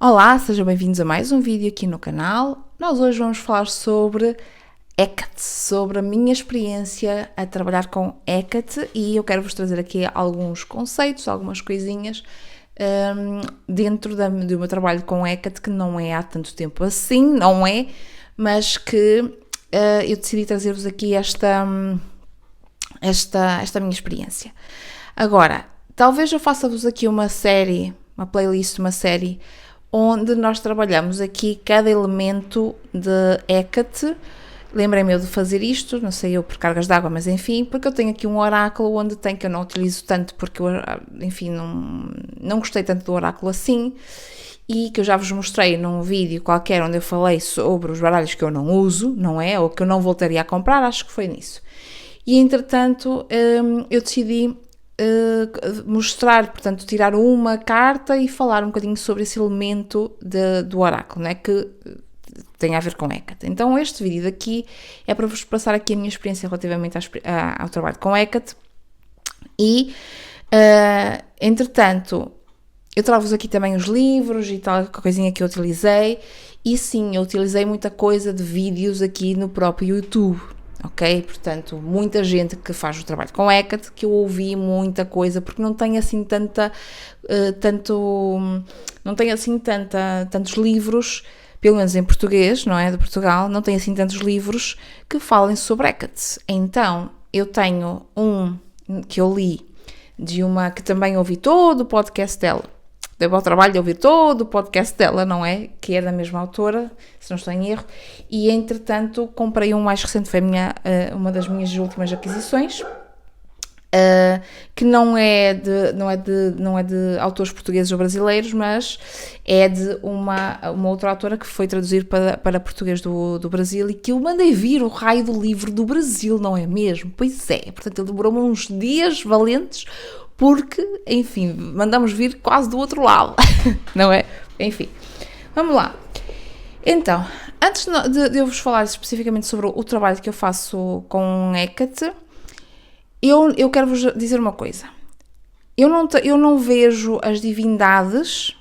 Olá, sejam bem-vindos a mais um vídeo aqui no canal. Nós hoje vamos falar sobre Hecate, sobre a minha experiência a trabalhar com Hecate e eu quero vos trazer aqui alguns conceitos, algumas coisinhas dentro do meu trabalho com Hecate, que não é há tanto tempo assim, não é, mas que eu decidi trazer-vos aqui esta minha experiência. Agora, talvez eu faça-vos aqui uma playlist, uma série onde nós trabalhamos aqui cada elemento de Hecate. Lembrei-me eu de fazer isto, não sei eu por cargas d'água, mas enfim, porque eu tenho aqui um oráculo onde tem, que eu não utilizo tanto, porque eu, enfim, não gostei tanto do oráculo assim, e que eu já vos mostrei num vídeo qualquer onde eu falei sobre os baralhos que eu não uso, não é? Ou que eu não voltaria a comprar, acho que foi nisso. E entretanto, eu decidi mostrar, portanto, tirar uma carta e falar um bocadinho sobre esse elemento do oráculo, né, que tem a ver com Hecate. Então este vídeo daqui é para vos passar aqui a minha experiência relativamente ao trabalho com Hecate e, entretanto, eu trago-vos aqui também os livros e tal, a coisinha que eu utilizei, e sim, eu utilizei muita coisa de vídeos aqui no próprio YouTube. Ok? Portanto, muita gente que faz o trabalho com Hecate, que eu ouvi muita coisa, porque não tem assim tantos livros, pelo menos em português, não é? De Portugal, não tem assim tantos livros que falem sobre Hecate. Então, eu tenho um que eu li de uma que também ouvi todo o podcast dela. Deu ao trabalho de ouvir todo o podcast dela, não é? Que é da mesma autora, se não estou em erro. E, entretanto, comprei um mais recente, foi uma das minhas últimas aquisições, que não é de autores portugueses ou brasileiros, mas é de uma outra autora que foi traduzir para português do Brasil e que eu mandei vir o raio do livro do Brasil, não é mesmo? Pois é, portanto, ele demorou-me uns dias valentes, porque, enfim, mandamos vir quase do outro lado, não é? Enfim, vamos lá. Então, antes de eu vos falar especificamente sobre o trabalho que eu faço com Hecate, eu quero vos dizer uma coisa. Eu não vejo as divindades,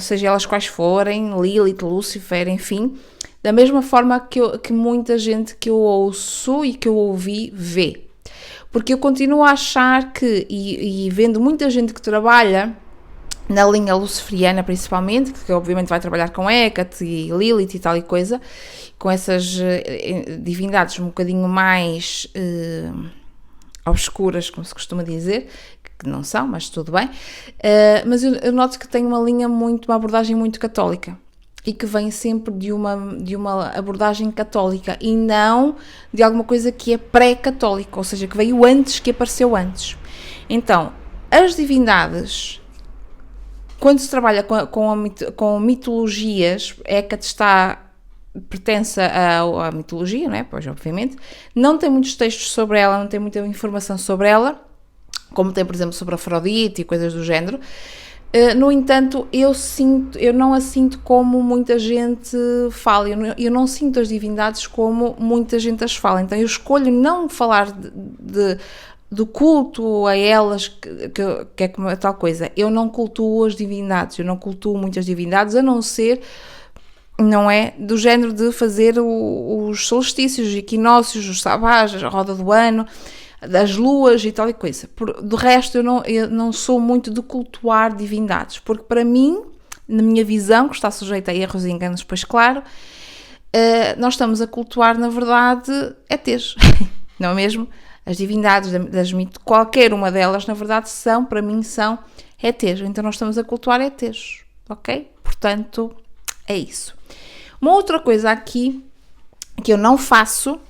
seja elas quais forem, Lilith, Lúcifer, enfim, da mesma forma que muita gente que eu ouço e que eu ouvi vê. Porque eu continuo a achar que, e vendo muita gente que trabalha na linha luciferiana principalmente, que obviamente vai trabalhar com Hecate e Lilith e tal e coisa, com essas divindades um bocadinho mais obscuras, como se costuma dizer, que não são, mas tudo bem, mas eu noto que tem uma abordagem muito católica. E que vem sempre de uma abordagem católica e não de alguma coisa que é pré-católica, ou seja, que veio antes, que apareceu antes. Então, as divindades, quando se trabalha com mitologias, Hecate pertence à mitologia, não é? Pois, obviamente, não tem muitos textos sobre ela, não tem muita informação sobre ela, como tem, por exemplo, sobre Afrodite e coisas do género. No entanto, eu não a sinto como muita gente fala, eu não sinto as divindades como muita gente as fala, então eu escolho não falar do culto a elas, que é como tal coisa. Eu não cultuo as divindades, eu não cultuo muitas divindades, a não ser, não é, do género de fazer os solstícios, os equinócios, os sabbats, a roda do ano, das luas e tal e coisa. Do resto, eu não sou muito de cultuar divindades, porque para mim, na minha visão, que está sujeita a erros e enganos, pois claro, nós estamos a cultuar, na verdade, ETs, não é mesmo? As divindades qualquer uma delas, na verdade, para mim, são ETs. Então, nós estamos a cultuar ETs, ok? Portanto, é isso. Uma outra coisa aqui que eu não faço,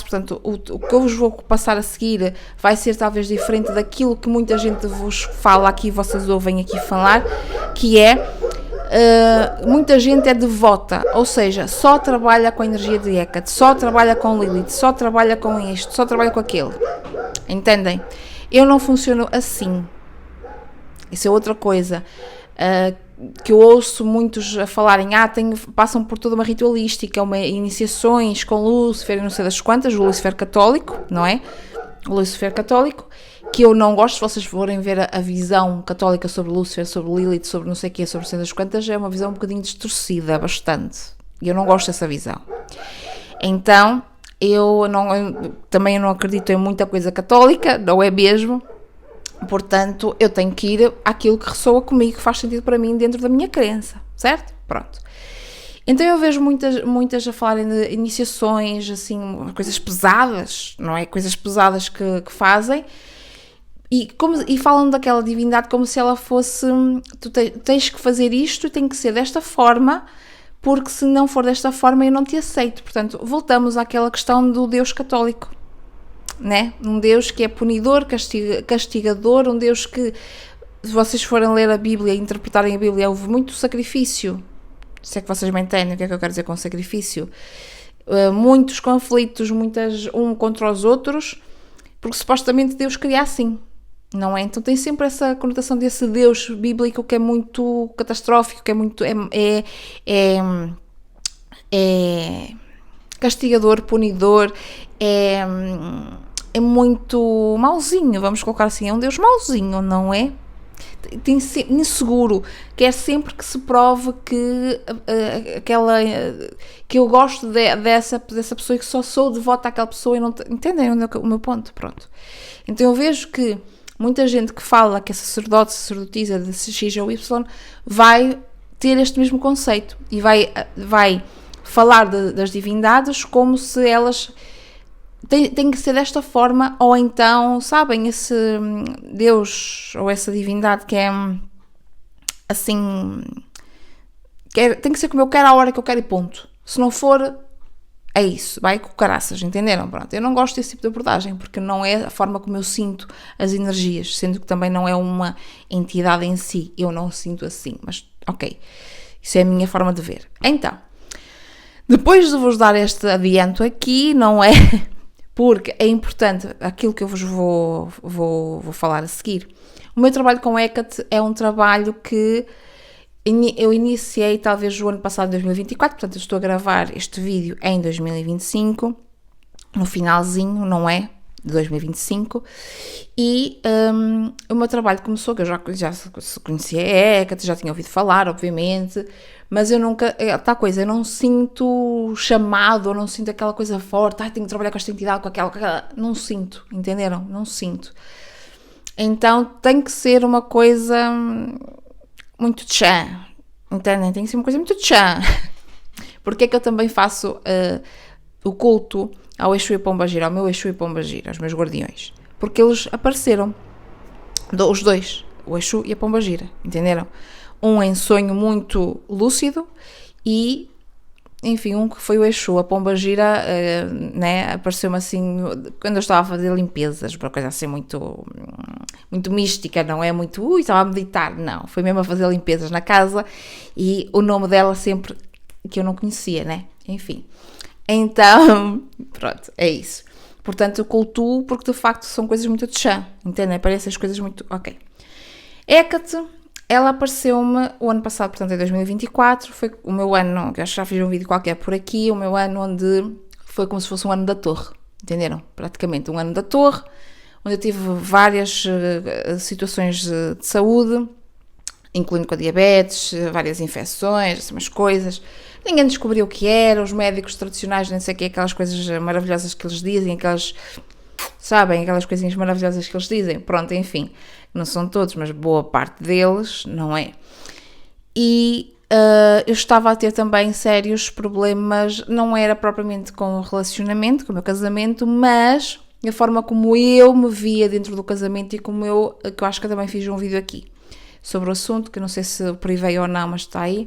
portanto, o que eu vos vou passar a seguir vai ser talvez diferente daquilo que muita gente vos fala aqui, vocês ouvem aqui falar, que é, muita gente é devota, ou seja, só trabalha com a energia de Hecate, só trabalha com Lilith, só trabalha com isto, só trabalha com aquilo. Entendem? Eu não funciono assim. Isso é outra coisa. Que eu ouço muitos a falarem, passam por toda uma ritualística, iniciações com Lúcifer e não sei das quantas, o Lúcifer católico, não é? Lúcifer católico, que eu não gosto. Se vocês forem ver a visão católica sobre Lúcifer, sobre Lilith, sobre não sei o quê, sobre sei das quantas, é uma visão um bocadinho distorcida, bastante. E eu não gosto dessa visão. Então, também não acredito em muita coisa católica, não é mesmo? Portanto, eu tenho que ir àquilo que ressoa comigo, que faz sentido para mim dentro da minha crença, certo? Pronto. Então eu vejo muitas a falarem de iniciações, assim, coisas pesadas, não é? Coisas pesadas que fazem, e falam daquela divindade como se ela fosse, tu tens que fazer isto e tem que ser desta forma, porque se não for desta forma eu não te aceito. Portanto, voltamos àquela questão do Deus católico, né? Um Deus que é punidor, castigador, um Deus que, se vocês forem ler a Bíblia e interpretarem a Bíblia, houve muito sacrifício. Se é que vocês me entendem o que é que eu quero dizer com sacrifício. Muitos conflitos, um contra os outros, porque supostamente Deus queria assim, não é? Então tem sempre essa conotação desse Deus bíblico que é muito catastrófico, que é muito castigador, punidor, é muito mauzinho, vamos colocar assim, é um Deus mauzinho, não é? Inseguro, quer sempre que se prove que que eu gosto dessa pessoa e que só sou devota àquela pessoa e não entendem o meu ponto, pronto. Então eu vejo que muita gente que fala que é sacerdote, sacerdotisa de X ou Y vai ter este mesmo conceito e vai falar das divindades como se elas tem que ser desta forma, ou então, sabem, esse Deus ou essa divindade que é assim, tem que ser como eu quero, à hora que eu quero e ponto. Se não for, é isso, vai com caraças, entenderam? Pronto, eu não gosto desse tipo de abordagem, porque não é a forma como eu sinto as energias, sendo que também não é uma entidade em si, eu não sinto assim, mas ok, isso é a minha forma de ver. Então, depois de vos dar este adianto aqui, não é... porque é importante aquilo que eu vos vou falar a seguir. O meu trabalho com Hecate é um trabalho que eu iniciei talvez o ano passado, em 2024, portanto eu estou a gravar este vídeo em 2025, no finalzinho, não é? De 2025, e o meu trabalho começou, que eu já conhecia a Hecate, já tinha ouvido falar, obviamente, mas eu nunca, tal coisa, eu não sinto chamado, ou não sinto aquela coisa forte, tenho que trabalhar com esta entidade, com aquela, não sinto, entenderam? Não sinto. Então tem que ser uma coisa muito tchã, entendem? Tem que ser uma coisa muito tchã. Porque é que eu também faço o culto ao Exu e Pombagira, ao meu Exu e Pombagira, aos meus guardiões? Porque eles apareceram, os dois, o Exu e a Pombagira, entenderam? Um em sonho muito lúcido e, enfim, um que foi o Exu. A Pombagira, né, apareceu-me assim, quando eu estava a fazer limpezas, uma coisa assim muito mística, não é muito, estava a meditar, não, foi mesmo a fazer limpezas na casa e o nome dela sempre, que eu não conhecia, né, enfim. Então, pronto, é isso. Portanto, eu cultuo porque de facto são coisas muito de chã, entendem? Parecem as coisas muito, ok. Hecate, ela apareceu-me o ano passado, portanto em 2024, foi o meu ano, que acho que já fiz um vídeo qualquer por aqui, o meu ano onde foi como se fosse um ano da torre, entenderam? Praticamente um ano da torre, onde eu tive várias situações de saúde, incluindo com a diabetes, várias infecções, assim, umas coisas. Ninguém descobriu o que era, os médicos tradicionais, nem sei o que, aquelas coisas maravilhosas que eles dizem, aquelas coisinhas maravilhosas que eles dizem, pronto, enfim, não são todos, mas boa parte deles, não é? E eu estava a ter também sérios problemas, não era propriamente com o relacionamento, com o meu casamento, mas a forma como eu me via dentro do casamento e como que eu acho que eu também fiz um vídeo aqui sobre o assunto, que eu não sei se privei ou não, mas está aí.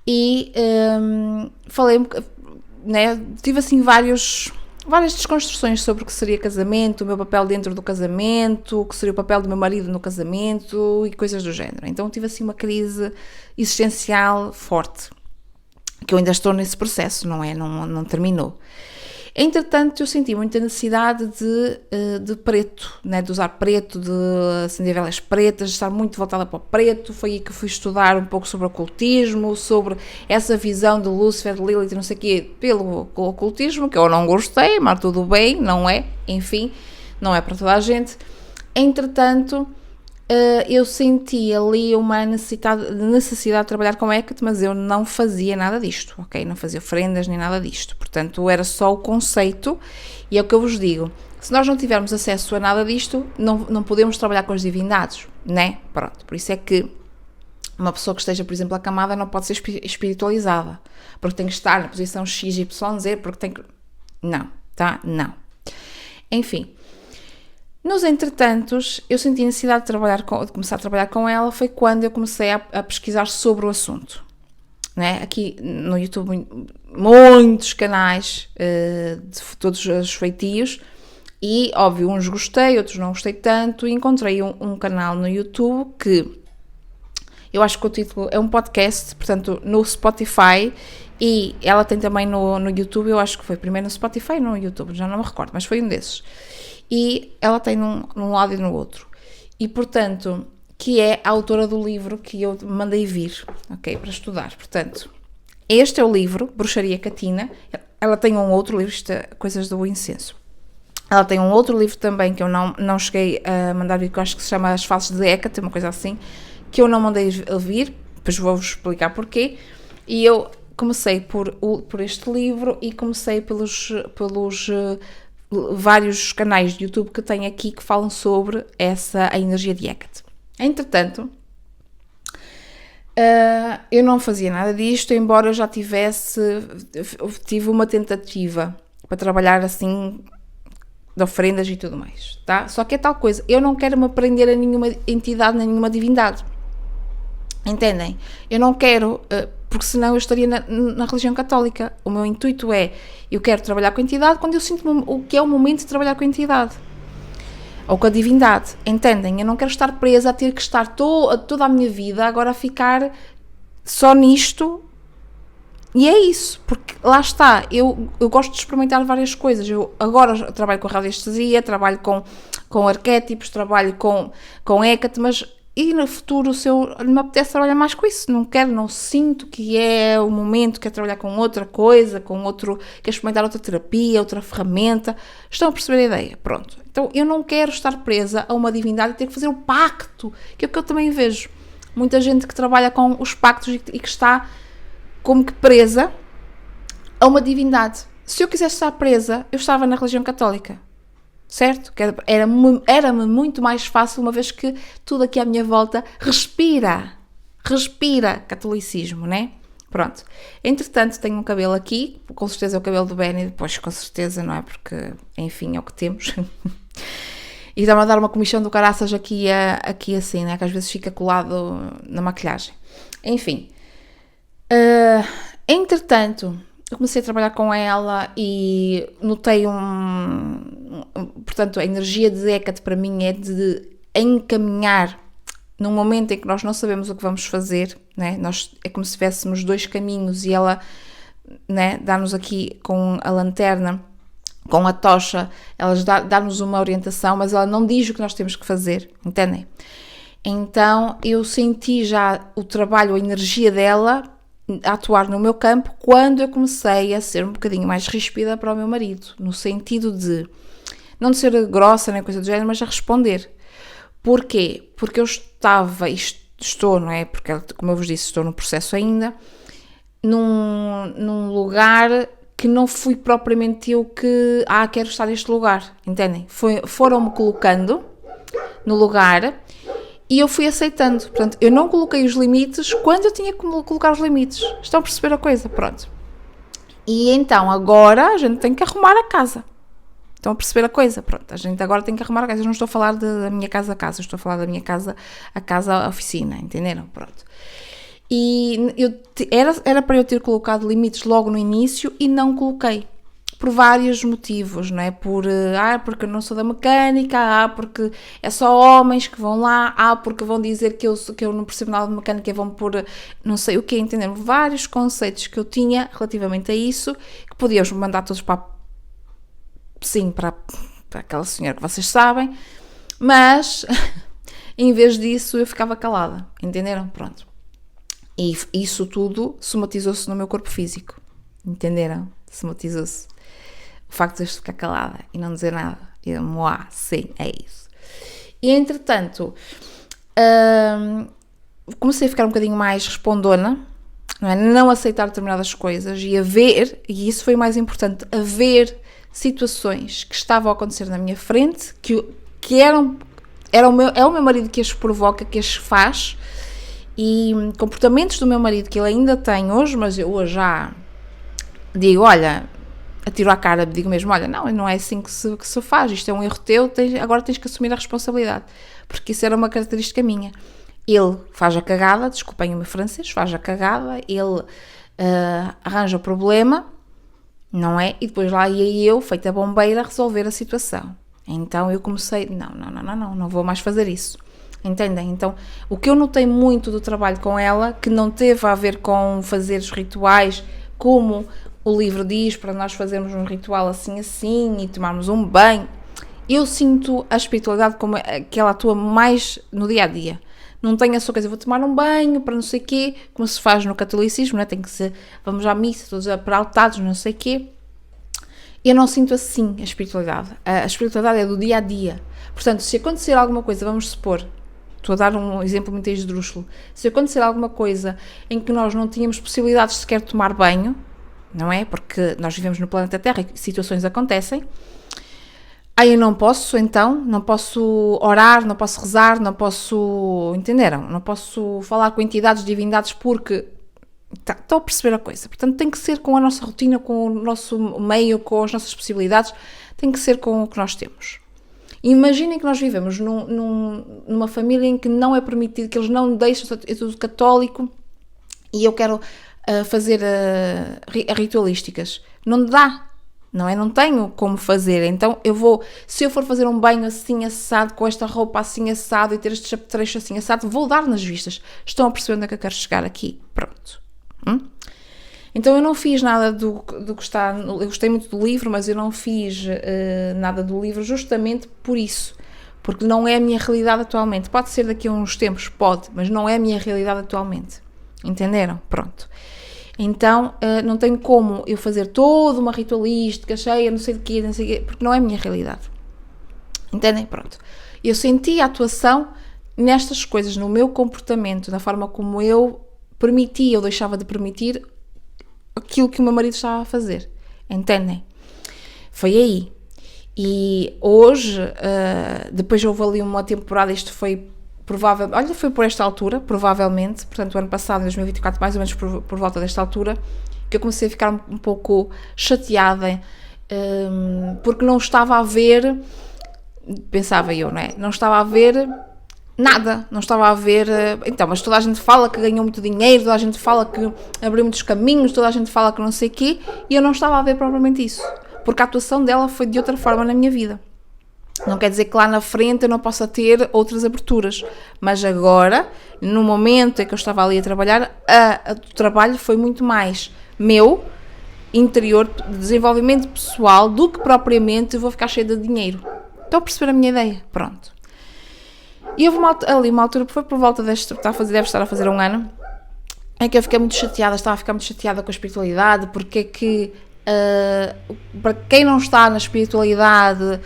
E falei, né, tive assim várias desconstruções sobre o que seria casamento, o meu papel dentro do casamento, o que seria o papel do meu marido no casamento e coisas do género. Então tive assim uma crise existencial forte, que eu ainda estou nesse processo, não é? Não terminou. Entretanto, eu senti muita necessidade de preto, né? De usar preto, de acender velas pretas, de estar muito voltada para o preto. Foi aí que fui estudar um pouco sobre o ocultismo, sobre essa visão de Lúcifer, de Lilith, não sei o quê, pelo ocultismo, que eu não gostei, mas tudo bem, não é? Enfim, não é para toda a gente. Entretanto, eu senti ali uma necessidade de trabalhar com Hecate, mas eu não fazia nada disto, ok? Não fazia ofrendas nem nada disto. Portanto, era só o conceito, e é o que eu vos digo. Se nós não tivermos acesso a nada disto, não podemos trabalhar com as divindades, né? Pronto, por isso é que uma pessoa que esteja, por exemplo, acamada não pode ser espiritualizada, porque tem que estar na posição X, Y, Z, porque tem que... Não, tá? Não. Enfim, nos entretantos, eu senti a necessidade de começar a trabalhar com ela, foi quando eu comecei a pesquisar sobre o assunto. Né? Aqui no YouTube, muitos canais de todos os feitios, e óbvio, uns gostei, outros não gostei tanto, e encontrei um canal no YouTube que eu acho que o título é um podcast, portanto, no Spotify, e ela tem também no YouTube, eu acho que foi primeiro no Spotify e no YouTube, já não me recordo, mas foi um desses. E ela tem num lado e no outro. E, portanto, que é a autora do livro que eu mandei vir, ok, para estudar. Portanto, este é o livro, Bruxaria Catina. Ela tem um outro livro, isto é Coisas do Incenso. Ela tem um outro livro também que eu não cheguei a mandar vir, que eu acho que se chama As Faces de Hecate, uma coisa assim, que eu não mandei vir, depois vou-vos explicar porquê. E eu comecei por este livro e comecei pelos vários canais de YouTube que tenho aqui que falam sobre a energia de Hecate. Entretanto, eu não fazia nada disto, embora eu já tive uma tentativa para trabalhar assim de ofrendas e tudo mais, tá? Só que é tal coisa, eu não quero me prender a nenhuma entidade, nenhuma divindade, entendem? Eu não quero, porque senão eu estaria na religião católica. O meu intuito é, eu quero trabalhar com a entidade quando eu sinto o que é o momento de trabalhar com a entidade, ou com a divindade, entendem? Eu não quero estar presa a ter que estar toda a minha vida agora a ficar só nisto. E é isso, porque lá está, eu gosto de experimentar várias coisas. Eu agora trabalho com radiestesia, trabalho com arquétipos, trabalho com Hecate, mas e no futuro, se eu me apetece trabalhar mais com isso, não sinto que é o momento, quero trabalhar com outra coisa, quero experimentar outra terapia, outra ferramenta. Estão a perceber a ideia? Pronto. Então eu não quero estar presa a uma divindade e ter que fazer o pacto, que é o que eu também vejo. Muita gente que trabalha com os pactos e que está como que presa a uma divindade. Se eu quisesse estar presa, eu estava na religião católica, certo? Era-me muito mais fácil, uma vez que tudo aqui à minha volta respira catolicismo, né? Pronto. Entretanto, tenho um cabelo aqui, com certeza é o cabelo do Benny, depois com certeza, não é? Porque, enfim, é o que temos. E dá-me a dar uma comichão do caraças aqui assim, né? Que às vezes fica colado na maquilhagem. Enfim. Entretanto, eu comecei a trabalhar com ela e notei portanto, a energia de Hecate para mim é de encaminhar num momento em que nós não sabemos o que vamos fazer, né? É como se tivéssemos dois caminhos e ela, né, dá-nos aqui com a lanterna, com a tocha, ela dá-nos uma orientação, mas ela não diz o que nós temos que fazer, entendem? Então, eu senti já o trabalho, a energia dela a atuar no meu campo quando eu comecei a ser um bocadinho mais ríspida para o meu marido, no sentido de não de ser grossa nem coisa do género, mas a responder. Porquê? Porque eu estou, não é? Porque, como eu vos disse, estou no processo ainda, num lugar que não fui propriamente eu que, quero estar neste lugar, entendem? Foram-me colocando no lugar e eu fui aceitando. Portanto, eu não coloquei os limites quando eu tinha que colocar os limites. Estão a perceber a coisa? Pronto. E então, agora, a gente tem que arrumar a casa. Estão a perceber a coisa? Pronto, a gente agora tem que arrumar a casa. Eu não estou a falar da minha casa a casa, eu estou a falar da minha casa a casa a oficina, entenderam? Pronto. E era para eu ter colocado limites logo no início e não coloquei. Por vários motivos, não é? Porque eu não sou da mecânica, porque é só homens que vão lá, porque vão dizer que eu não percebo nada de mecânica e vão pôr não sei o quê, entenderam? Vários conceitos que eu tinha relativamente a isso, que podíamos mandar todos para aquela senhora que vocês sabem, mas em vez disso eu ficava calada, entenderam? Pronto. E isso tudo somatizou-se no meu corpo físico, entenderam? Somatizou-se. O facto de eu ficar calada e não dizer nada Sim, é isso. E entretanto, comecei a ficar um bocadinho mais respondona, não é? Não aceitar determinadas coisas e a ver, e isso foi o mais importante, a ver situações que estavam a acontecer na minha frente, que é o meu marido que as provoca, que as faz, e comportamentos do meu marido que ele ainda tem hoje, mas eu hoje já digo, olha, atiro à cara, digo mesmo, olha, não é assim que se faz, isto é um erro teu, agora tens que assumir a responsabilidade, porque isso era uma característica minha. Ele faz a cagada, desculpem o meu francês, faz a cagada, ele arranja o problema, não é? E depois lá ia eu, feita bombeira, resolver a situação. Então eu comecei, não vou mais fazer isso. Entendem? Então, o que eu notei muito do trabalho com ela, que não teve a ver com fazer os rituais, como o livro diz, para nós fazermos um ritual assim e tomarmos um banho, eu sinto a espiritualidade como que ela atua mais no dia-a-dia. Não tenho a sua coisa, vou tomar um banho para não sei o quê, como se faz no catolicismo, né? Tem que ser, vamos à missa, todos peraltados, não sei o quê. Eu não sinto assim a espiritualidade. A espiritualidade é do dia-a-dia. Portanto, se acontecer alguma coisa, vamos supor, estou a dar um exemplo muito esdrúxulo, se acontecer alguma coisa em que nós não tínhamos possibilidades de sequer tomar banho, não é? Porque nós vivemos no planeta Terra e situações acontecem, aí eu não posso, então, não posso orar, não posso rezar, não posso, entenderam? Não posso falar com entidades, divindades, porque estou a perceber a coisa. Portanto, tem que ser com a nossa rotina, com o nosso meio, com as nossas possibilidades, tem que ser com o que nós temos. Imaginem que nós vivemos numa família em que não é permitido, que eles não deixam, é tudo católico, e eu quero fazer ritualísticas. Não dá, não é? Não tenho como fazer. Então se eu for fazer um banho assim assado, com esta roupa assim assado e ter este apetrecho assim assado, vou dar nas vistas. Estão a perceber onde é que eu quero chegar aqui? Pronto. Então eu não fiz nada do que está, eu gostei muito do livro, mas eu não fiz nada do livro justamente por isso, porque não é a minha realidade atualmente. Pode ser daqui a uns tempos, pode, mas não é a minha realidade atualmente. Entenderam? Pronto. Então não tenho como eu fazer toda uma ritualística cheia, não sei de quê, porque não é a minha realidade. Entendem? Pronto. Eu senti a atuação nestas coisas, no meu comportamento, na forma como eu permitia ou deixava de permitir aquilo que o meu marido estava a fazer. Entendem? Foi aí. E hoje, depois houve ali uma temporada, isto foi foi por esta altura, provavelmente, portanto o ano passado, em 2024, mais ou menos por volta desta altura, que eu comecei a ficar um pouco chateada, porque não estava a ver, pensava eu, não é? Não estava a ver nada, não estava a ver, então, mas toda a gente fala que ganhou muito dinheiro, toda a gente fala que abriu muitos caminhos, toda a gente fala que não sei o quê, e eu não estava a ver propriamente isso, porque a atuação dela foi de outra forma na minha vida. Não quer dizer que lá na frente eu não possa ter outras aberturas, mas agora, no momento em que eu estava ali a trabalhar, o trabalho foi muito mais meu, interior, de desenvolvimento pessoal, do que propriamente vou ficar cheia de dinheiro. Estão a perceber a minha ideia? Pronto. E houve uma altura, foi por volta deve estar a fazer um ano, em que eu fiquei muito chateada, estava a ficar muito chateada com a espiritualidade, porque é que, para quem não está na espiritualidade,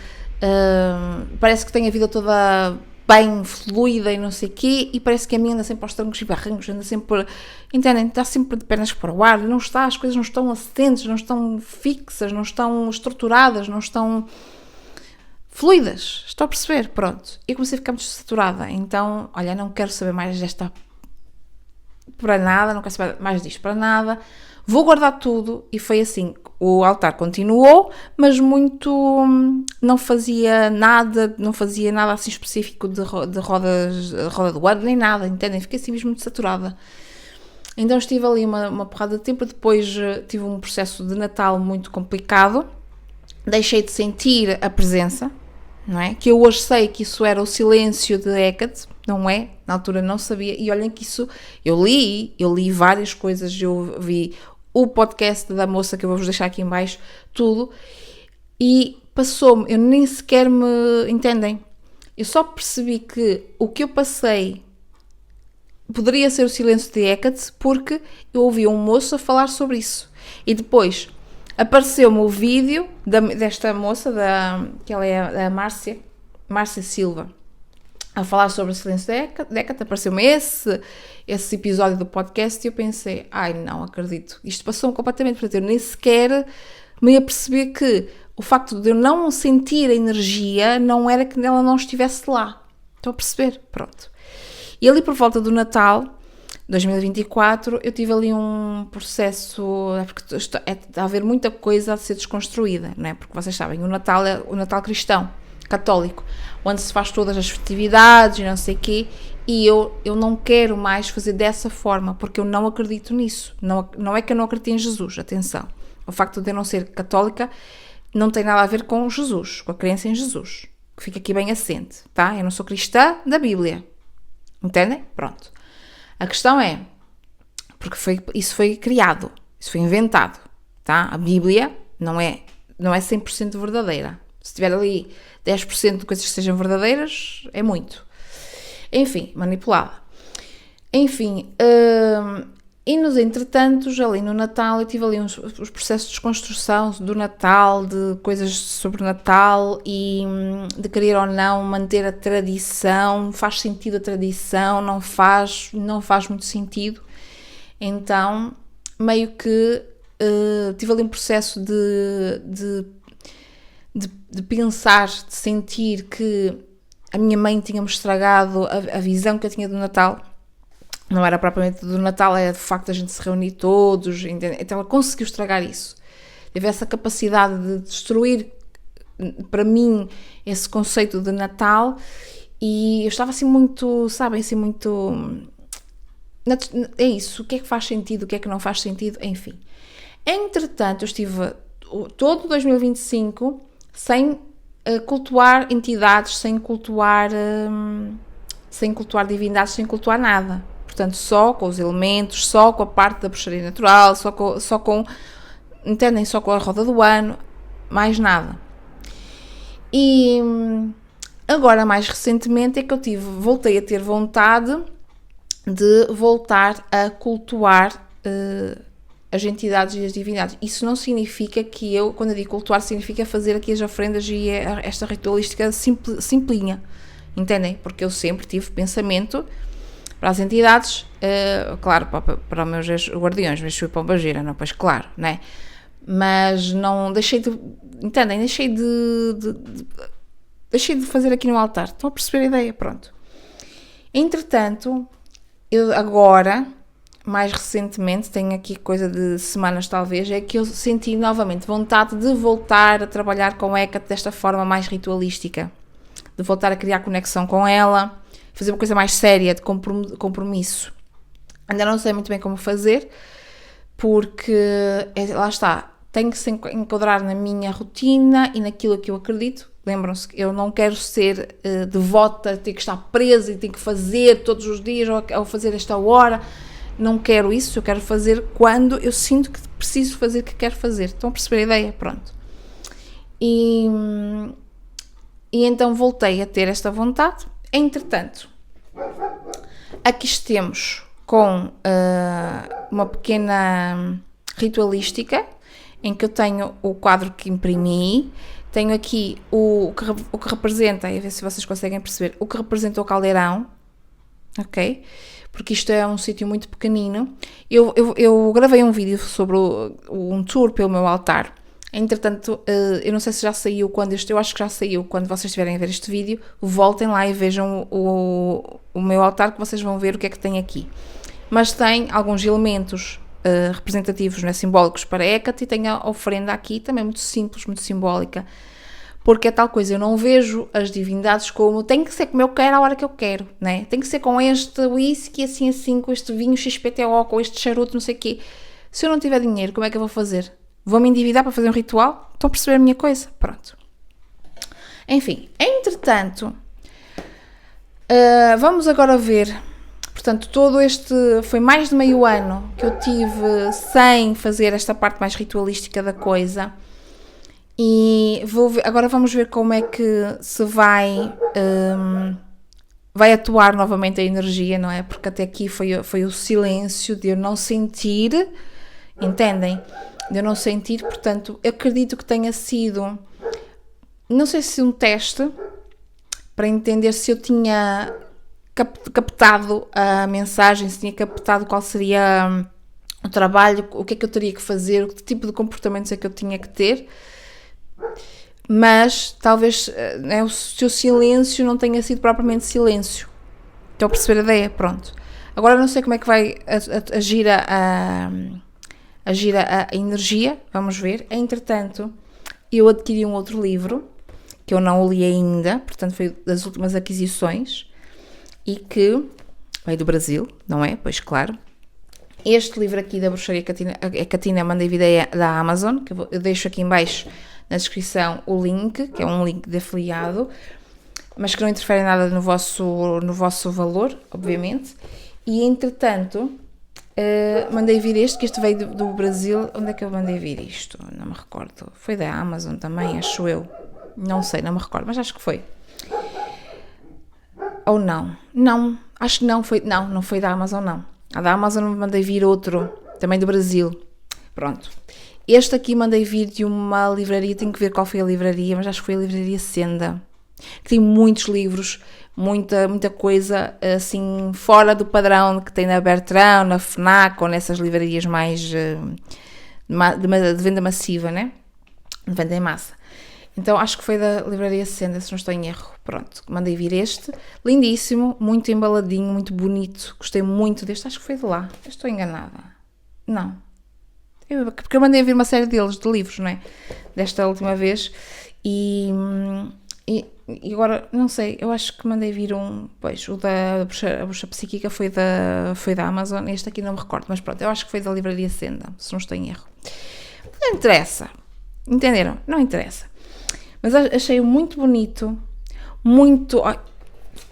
parece que tem a vida toda bem fluida e não sei o quê, e parece que a minha anda sempre aos trancos e barrancos, anda sempre, entendem, está sempre de pernas para o ar, não está, as coisas não estão assentes, não estão fixas, não estão estruturadas, não estão fluidas, estou a perceber, pronto. E comecei a ficar muito saturada, então, olha, não quero saber mais desta para nada, não quero saber mais disto para nada, vou guardar tudo. E foi assim, o altar continuou, mas muito, não fazia nada assim específico de roda do ano, nem nada, entendem? Fiquei assim mesmo muito saturada. Então estive ali uma porrada de tempo, depois tive um processo de Natal muito complicado, deixei de sentir a presença, não é? Que eu hoje sei que isso era o silêncio de Hecate, não é? Na altura não sabia, e olhem que isso, eu li várias coisas, eu vi o podcast da moça que eu vou-vos deixar aqui em baixo, tudo, e passou-me, eu nem sequer me, entendem? Eu só percebi que o que eu passei poderia ser o silêncio de Hecate porque eu ouvi um moço a falar sobre isso, e depois apareceu-me o vídeo desta moça, que ela é a Márcia Silva, a falar sobre o silêncio década. Apareceu-me esse episódio do podcast e eu pensei, ai, não acredito, isto passou-me completamente, portanto eu nem sequer me ia perceber que o facto de eu não sentir a energia não era que ela não estivesse lá. Estão a perceber? Pronto. E ali por volta do Natal 2024, eu tive ali um processo, porque está a haver muita coisa a ser desconstruída, não é? Porque vocês sabem, o Natal é o Natal cristão, católico, onde se faz todas as festividades e não sei o quê, e eu não quero mais fazer dessa forma, porque eu não acredito nisso. Não é que eu não acredito em Jesus, atenção. O facto de eu não ser católica não tem nada a ver com Jesus, com a crença em Jesus, que fica aqui bem assente, tá? Eu não sou cristã da Bíblia, entendem? Pronto. A questão é, porque isso foi criado, isso foi inventado, tá? A Bíblia não é 100% verdadeira. Se tiver ali 10% de coisas que sejam verdadeiras, é muito. Enfim, manipulada. Enfim, e nos entretantos, ali no Natal, eu tive ali os processos de desconstrução do Natal, de coisas sobre o Natal e de querer ou não manter a tradição. Faz sentido a tradição? Não faz muito sentido. Então, meio que tive ali um processo de pensar, de sentir que a minha mãe tinha-me estragado a visão que eu tinha do Natal. Não era propriamente do Natal, era de facto a gente se reunir todos, entende? Então ela conseguiu estragar isso. Teve essa capacidade de destruir, para mim, esse conceito de Natal, e eu estava assim muito, sabem, assim muito... É isso, o que é que faz sentido, o que é que não faz sentido, enfim. Entretanto, eu estive todo 2025 sem cultuar entidades, sem cultuar divindades, sem cultuar nada. Portanto, só com os elementos, só com a parte da bruxaria natural, só com entendem? Só com a roda do ano, mais nada. E agora, mais recentemente, é que voltei a ter vontade de voltar a cultuar as entidades e as divindades. Isso não significa que quando eu digo cultuar, significa fazer aqui as ofrendas e esta ritualística simplinha, entendem? Porque eu sempre tive pensamento para as entidades, claro, para os meus guardiões, mas fui para uma gira, não, pois claro, né? Mas não deixei de, entendem? Deixei de fazer aqui no altar. Estão a perceber a ideia? Pronto. Entretanto, eu agora, mais recentemente, tenho aqui coisa de semanas talvez, é que eu senti novamente vontade de voltar a trabalhar com Hecate desta forma mais ritualística, de voltar a criar conexão com ela, fazer uma coisa mais séria, de compromisso. Ainda não sei muito bem como fazer, porque, lá está, tenho que se enquadrar na minha rotina e naquilo que eu acredito. Lembram-se que eu não quero ser devota, ter que estar presa e ter que fazer todos os dias ou fazer esta hora. Não quero isso, eu quero fazer quando eu sinto que preciso fazer o que quero fazer. Estão a perceber a ideia? Pronto. E então voltei a ter esta vontade. Entretanto, aqui estamos com uma pequena ritualística em que eu tenho o quadro que imprimi, tenho aqui o que representa, a ver se vocês conseguem perceber, o que representa o caldeirão, ok? Porque isto é um sítio muito pequenino. Eu gravei um vídeo sobre um tour pelo meu altar. Entretanto, eu não sei se já saiu eu acho que já saiu quando vocês estiverem a ver este vídeo. Voltem lá e vejam o meu altar, que vocês vão ver o que é que tem aqui. Mas tem alguns elementos representativos, né, simbólicos para Hecate, e tem a ofrenda aqui, também muito simples, muito simbólica, porque é tal coisa, eu não vejo as divindades como, tem que ser como eu quero, à hora que eu quero, né? Tem que ser com este whisky, assim, com este vinho XPTO, com este charuto, não sei o quê. Se eu não tiver dinheiro, como é que eu vou fazer? Vou-me endividar para fazer um ritual? Estão a perceber a minha coisa? Pronto. Enfim, entretanto, vamos agora ver. Portanto, foi mais de meio ano que eu tive sem fazer esta parte mais ritualística da coisa. E agora vamos ver como é que se vai atuar novamente a energia, não é? Porque até aqui foi o silêncio de eu não sentir, entendem? de eu não sentir, portanto, eu acredito que tenha sido, não sei se um teste, para entender se eu tinha captado a mensagem, se tinha captado qual seria o trabalho, o que é que eu teria que fazer, que tipo de comportamentos é que eu tinha que ter, mas talvez o seu silêncio não tenha sido propriamente silêncio. Estão a perceber a ideia? Pronto. Agora não sei como é que vai agir a energia, vamos ver. Entretanto, eu adquiri um outro livro, que eu não o li ainda, portanto foi das últimas aquisições, e que veio do Brasil, não é? Pois claro. Este livro aqui da Bruxaria Catina mandei vir da Amazon, que eu deixo aqui em baixo na descrição o link, que é um link de afiliado, mas que não interfere nada no vosso valor, obviamente. E entretanto, mandei vir que este veio do Brasil. Onde é que eu mandei vir isto? Não me recordo. Foi da Amazon também, acho eu. Não sei, não me recordo, mas acho que foi. Ou não? Não, acho que não foi. Não foi da Amazon, não. A da Amazon mandei vir outro, também do Brasil. Pronto. Este aqui mandei vir de uma livraria, tenho que ver qual foi a livraria, mas acho que foi a livraria Senda, que tem muitos livros, muita coisa assim fora do padrão que tem na Bertrand, na FNAC ou nessas livrarias mais de venda massiva, né? De venda em massa. Então acho que foi da livraria Senda, se não estou em erro. Pronto, mandei vir este, lindíssimo, muito embaladinho, muito bonito, gostei muito deste, acho que foi de lá. Eu estou enganada. Não. Porque eu mandei vir uma série deles, de livros, não é? Desta última vez. E agora, não sei, eu acho que mandei vir o da Bruxa Psíquica foi da Amazon, este aqui não me recordo, mas pronto, eu acho que foi da livraria Senda, se não estou em erro. Não interessa, entenderam? Não interessa. Mas achei-o muito bonito,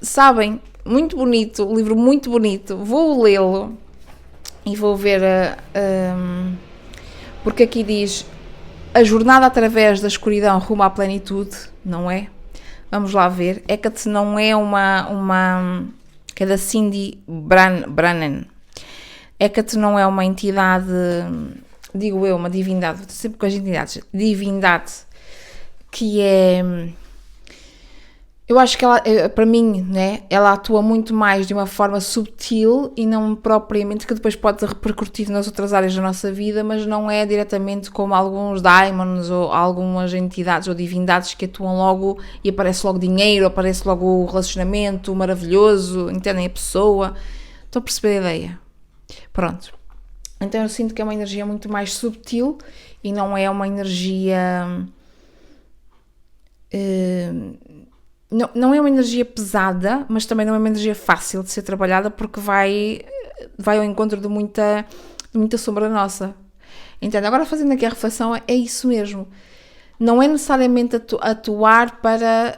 sabem, muito bonito, o livro muito bonito, vou lê-lo e vou ver, porque aqui diz, a jornada através da escuridão rumo à plenitude, não é? Vamos lá ver. Hecate não é uma que é da Cindy Brannan. Hecate não é uma entidade, digo eu, uma divindade, estou sempre com as entidades, divindade, que é, eu acho que ela, para mim, né, ela atua muito mais de uma forma subtil e não propriamente, que depois pode repercutir nas outras áreas da nossa vida, mas não é diretamente como alguns daimons ou algumas entidades ou divindades que atuam logo e aparece logo dinheiro, aparece logo o relacionamento maravilhoso, entendem a pessoa. Estão a perceber a ideia? Pronto. Então eu sinto que é uma energia muito mais subtil e não é uma energia... Não é uma energia pesada, mas também não é uma energia fácil de ser trabalhada, porque vai ao encontro de muita sombra nossa. Entende? Agora, fazendo aqui a reflexão, é isso mesmo. Não é necessariamente atuar para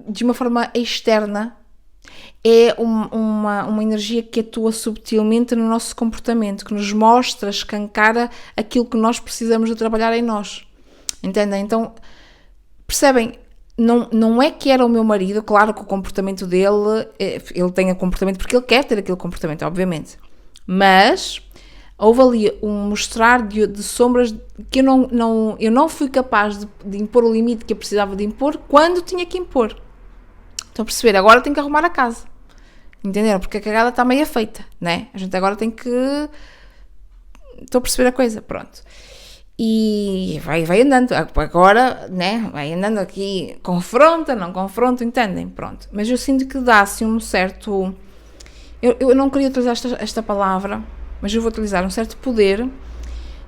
de uma forma externa, é uma energia que atua subtilmente no nosso comportamento, que nos mostra, escancara aquilo que nós precisamos de trabalhar em nós. Entendem? Então, percebem? Não é que era o meu marido, claro que o comportamento dele, ele tem o comportamento porque ele quer ter aquele comportamento, obviamente, mas houve ali um mostrar de sombras que eu não fui capaz de impor o limite que eu precisava de impor quando tinha que impor. Estão a perceber? Agora tenho que arrumar a casa, entenderam? Porque a cagada está meio feita, né? A gente agora tem que... Estão a perceber a coisa? Pronto. E vai andando, agora, né, vai andando aqui, confronta, não confronta, entendem? Pronto. Mas eu sinto que dá assim um certo, eu não queria utilizar esta palavra, mas eu vou utilizar um certo poder,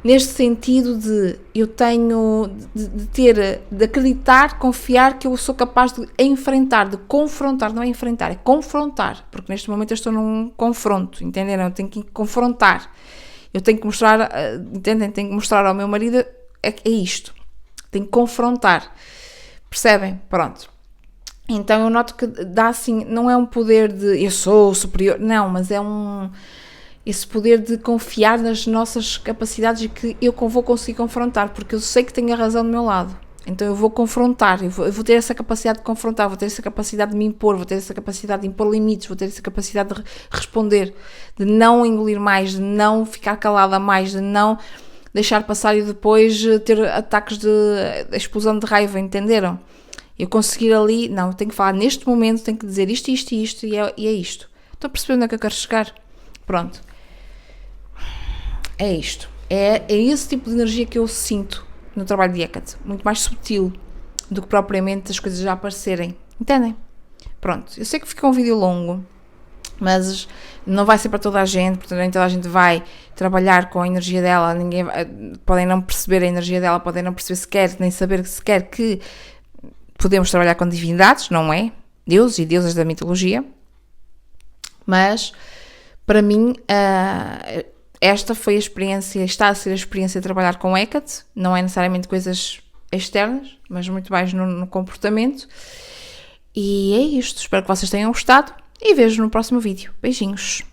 neste sentido de eu tenho, de acreditar, confiar que eu sou capaz de enfrentar, de confrontar, não é enfrentar, é confrontar, porque neste momento eu estou num confronto, entenderam? Eu tenho que confrontar. Eu tenho que mostrar, entendem? Tenho que mostrar ao meu marido, é isto. Tenho que confrontar. Percebem? Pronto. Então eu noto que dá assim, não é um poder de eu sou superior, não, mas é esse poder de confiar nas nossas capacidades e que eu vou conseguir confrontar, porque eu sei que tenho a razão do meu lado. Então eu vou confrontar, eu vou ter essa capacidade de confrontar, vou ter essa capacidade de me impor, vou ter essa capacidade de impor limites, vou ter essa capacidade de responder, de não engolir mais, de não ficar calada mais, de deixar passar e depois ter ataques de explosão de raiva, entenderam? Eu conseguir ali, não, eu tenho que falar neste momento, tenho que dizer isto, isto e isto, e é isto. Estão a perceber onde é que eu quero chegar? Pronto. É isto. É esse tipo de energia que eu sinto no trabalho de Hecate. Muito mais sutil do que propriamente as coisas já aparecerem. Entendem? Pronto. Eu sei que fica um vídeo longo, mas não vai ser para toda a gente, portanto nem toda a gente vai trabalhar com a energia dela, ninguém podem não perceber a energia dela, podem não perceber sequer, nem saber sequer que podemos trabalhar com divindades, não é? Deuses e deusas da mitologia. Mas, para mim, esta foi a experiência, está a ser a experiência de trabalhar com Hecate, não é necessariamente coisas externas, mas muito mais no comportamento. E é isto, espero que vocês tenham gostado e vejo no próximo vídeo. Beijinhos!